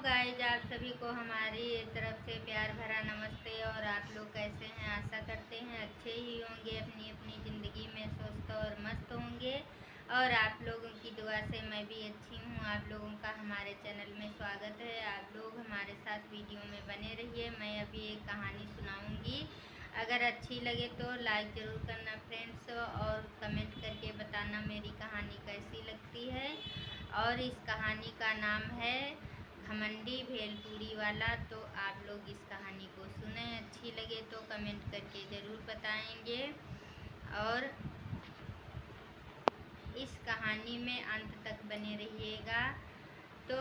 Guys, आप सभी को हमारी तरफ से प्यार भरा नमस्ते। और आप लोग कैसे हैं? आशा करते हैं अच्छे ही होंगे, अपनी अपनी ज़िंदगी में स्वस्थ और मस्त होंगे। और आप लोगों की दुआ से मैं भी अच्छी हूँ। आप लोगों का हमारे चैनल में स्वागत है। आप लोग हमारे साथ वीडियो में बने रहिए। मैं अभी एक कहानी सुनाऊँगी। अगर अच्छी लगे तो लाइक ज़रूर करना फ्रेंड्स, और कमेंट करके बताना मेरी कहानी कैसी लगती है। और इस कहानी का नाम है घमंडी भेलपूरी वाला। तो आप लोग इस कहानी को सुने, अच्छी लगे तो कमेंट करके ज़रूर बताएंगे। और इस कहानी में अंत तक बने रहिएगा। तो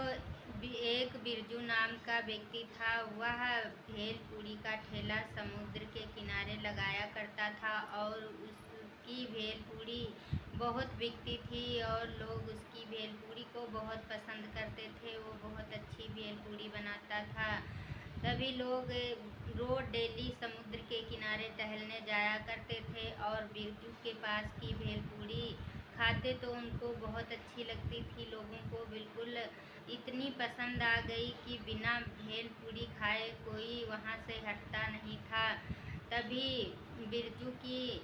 एक बिरजू नाम का व्यक्ति था। वह भेलपूरी का ठेला समुद्र के किनारे लगाया करता था और उसकी भेलपूरी बहुत बिकती थी और लोग उसकी भेलपूरी को बहुत पसंद करते थे। वो बहुत अच्छी भेलपूरी बनाता था। तभी लोग रोज डेली समुद्र के किनारे टहलने जाया करते थे और बिरजू के पास की भेलपूरी खाते तो उनको बहुत अच्छी लगती थी। लोगों को बिल्कुल इतनी पसंद आ गई कि बिना भेलपूरी खाए कोई वहाँ से हटता नहीं था। तभी बिरजू की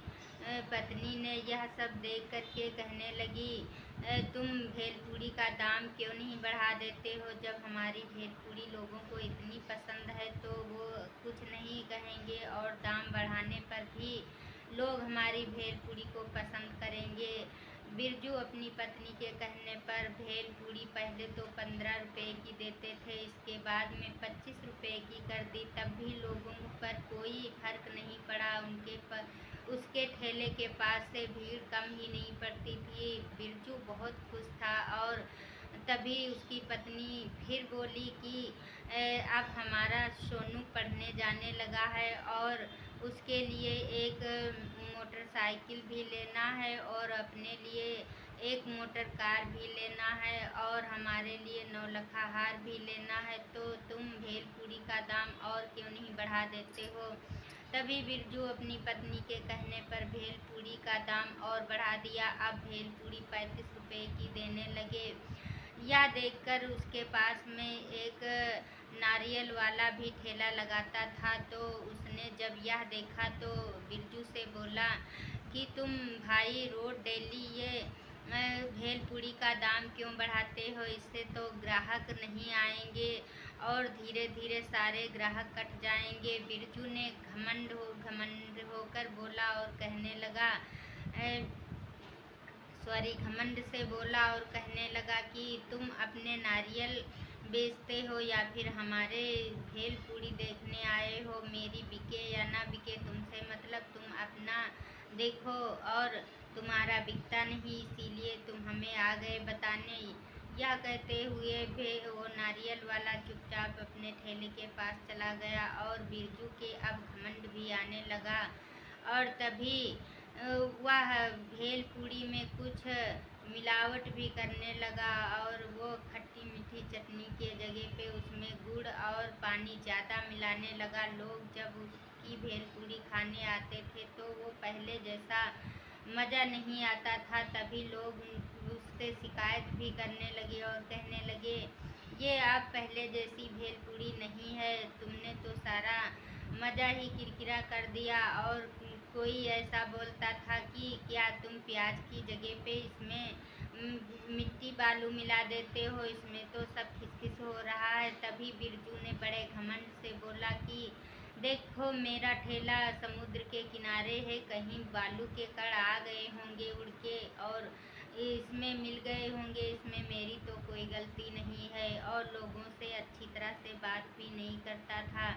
पत्नी ने यह सब देख करके कहने लगी, तुम भेलपूरी का दाम क्यों नहीं बढ़ा देते हो? जब हमारी भेलपूरी लोगों को इतनी पसंद है तो वो कुछ नहीं कहेंगे और दाम बढ़ाने पर भी लोग हमारी भेलपूरी को पसंद करेंगे। बिरजू अपनी पत्नी के कहने पर भेलपूरी पहले तो 15 रुपये की देते थे, इसके बाद में 25 रुपये की कर दी। तब भी लोगों पर कोई फर्क नहीं पड़ा। उसके ठेले के पास से भीड़ कम ही नहीं पड़ती थी। बिरजू बहुत खुश था। और तभी उसकी पत्नी फिर बोली कि अब हमारा सोनू पढ़ने जाने लगा है और उसके लिए एक मोटरसाइकिल भी लेना है और अपने लिए एक मोटर कार भी लेना है और हमारे लिए नौलखा हार भी लेना है। तो तुम भेलपूरी का दाम और क्यों नहीं बढ़ा देते हो? तभी बिरजू अपनी पत्नी के कहने पर भेलपूरी का दाम और बढ़ा दिया। अब भेलपूरी 35 रुपये की देने लगे। यह देखकर उसके पास में एक नारियल वाला भी ठेला लगाता था। तो उसने जब यह देखा तो बिरजू से बोला कि तुम भाई रोज डेली ये भेलपूरी का दाम क्यों बढ़ाते हो? इससे तो ग्राहक नहीं आएंगे और धीरे धीरे सारे ग्राहक कट जाएंगे। बिरजू ने घमंड होकर बोला और कहने लगा घमंड से बोला और कहने लगा कि तुम अपने नारियल बेचते हो या फिर हमारे भेलपूरी देखने आए हो? मेरी बिके या ना बिके तुमसे मतलब, तुम अपना देखो। और तुम्हारा बिकता नहीं इसीलिए तुम हमें आ गए बताने। यह कहते हुए वो नारियल वाला चुपचाप अपने ठेले के पास चला गया और बिरजू के अब घमंड भी आने लगा। और तभी वह भेलपूरी में कुछ मिलावट भी करने लगा और वो खट्टी मीठी चटनी के जगह पे उसमें गुड़ और पानी ज़्यादा मिलाने लगा। लोग जब उसकी भेलपूरी खाने आते थे तो वो पहले जैसा मज़ा नहीं आता था। तभी लोग उससे शिकायत भी करने लगे और कहने लगे, ये आप पहले जैसी भेलपूरी नहीं है, तुमने तो सारा मज़ा ही किरकिरा कर दिया। और कोई ऐसा बोलता था कि क्या तुम प्याज की जगह पे इसमें मिट्टी बालू मिला देते हो? इसमें तो सब खिसखिस हो रहा है। तभी बिरजू ने बड़े घमंड से बोला कि देखो मेरा ठेला समुद्र के किनारे है, कहीं बालू के कण आ गए होंगे उड़ के और इसमें मिल गए होंगे, इसमें मेरी तो कोई गलती नहीं है। और लोगों से अच्छी तरह से बात भी नहीं करता था।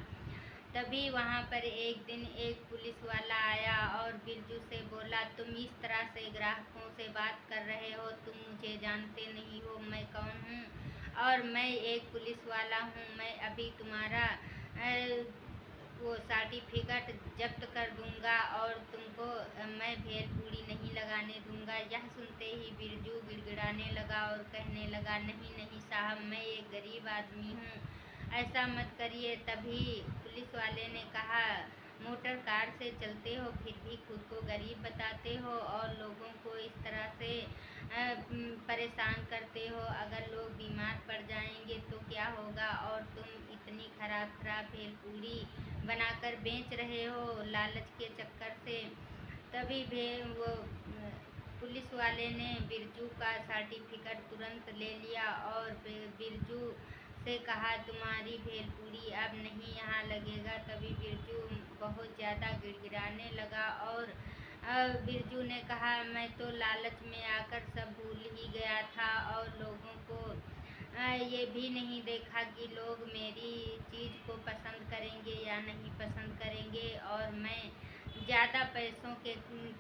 तभी वहाँ पर एक दिन एक पुलिस वाला आया और बिरजू से बोला, तुम इस तरह से ग्राहकों से बात कर रहे हो, तुम मुझे जानते नहीं हो मैं कौन हूँ? और मैं एक पुलिस वाला हूँ। मैं अभी तुम्हारा वो सर्टिफिकेट जब्त कर दूंगा और तुमको मैं भेलपूरी नहीं लगाने दूंगा। यह सुनते ही बिरजू गिड़गिड़ाने लगा और कहने लगा, नहीं नहीं साहब, मैं एक गरीब आदमी हूँ, ऐसा मत करिए। तभी पुलिस वाले ने कहा, मोटर कार से चलते हो फिर भी खुद को गरीब बताते हो और लोगों को इस तरह से परेशान करते हो। अगर लोग बीमार पड़ जाएंगे तो क्या होगा, और तुम इतनी खराब खराब भेलपूरी बनाकर बेच रहे हो लालच के चक्कर से। तभी वो पुलिस वाले ने बिरजू का सर्टिफिकेट तुरंत ले लिया और बिरजू से कहा, तुम्हारी भेलपूरी अब नहीं यहाँ लगेगा। तभी बिरजू बहुत ज़्यादा गिड़गिड़ाने लगा और बिरजू ने कहा, मैं तो लालच में आकर सब भूल ही गया था और लोगों को ये भी नहीं देखा कि लोग मेरी चीज़ को पसंद करेंगे या नहीं पसंद करेंगे, और मैं ज़्यादा पैसों के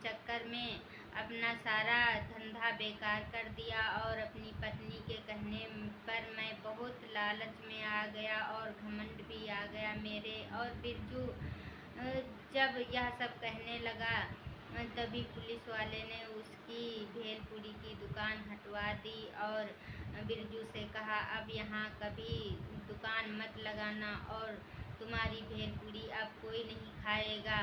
चक्कर में अपना सारा धंधा बेकार कर दिया और अपनी पत्नी के कहने पर मैं बहुत लालच में आ गया और घमंड भी आ गया मेरे। और बिरजू जब यह सब कहने लगा तभी पुलिस वाले ने उसकी भेलपूरी की दुकान हटवा दी और बिरजू से कहा, अब यहाँ कभी दुकान मत लगाना और तुम्हारी भेलपूरी अब कोई नहीं खाएगा।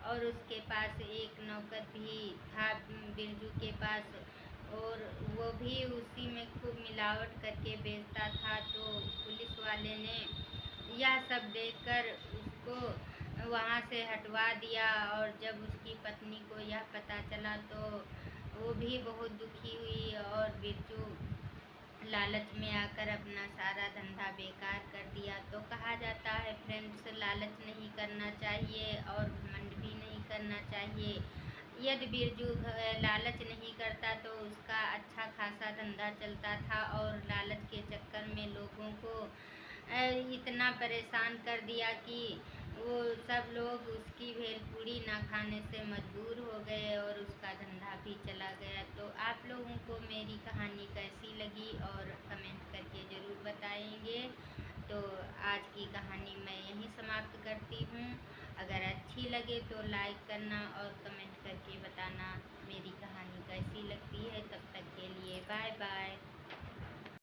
और उसके पास एक नौकर भी था बिरजू के पास, और वो भी उसी में खूब मिलावट करके बेचता था। तो पुलिस वाले ने यह सब देखकर उसको वहाँ से हटवा दिया। और जब उसकी पत्नी को यह पता चला तो वो भी बहुत दुखी हुई और बिरजू लालच में आकर अपना सारा धंधा बेकार कर दिया। तो कहा जाता है फ्रेंड्स, लालच नहीं करना चाहिए और घमंड भी नहीं करना चाहिए। यदि बिरजू लालच नहीं करता तो उसका अच्छा खासा धंधा चलता था, और लालच के चक्कर में लोगों को इतना परेशान कर दिया कि वो सब लोग उसकी भेलपूरी ना खाने से मजबूर हो गए और उसका धंधा भी चला गया। तो आप लोगों को मेरी कहानी कैसी लगी और कमेंट करके ज़रूर बताएंगे। तो आज की कहानी मैं यहीं समाप्त करती हूँ। अगर अच्छी लगे तो लाइक करना और कमेंट करके बताना मेरी कहानी कैसी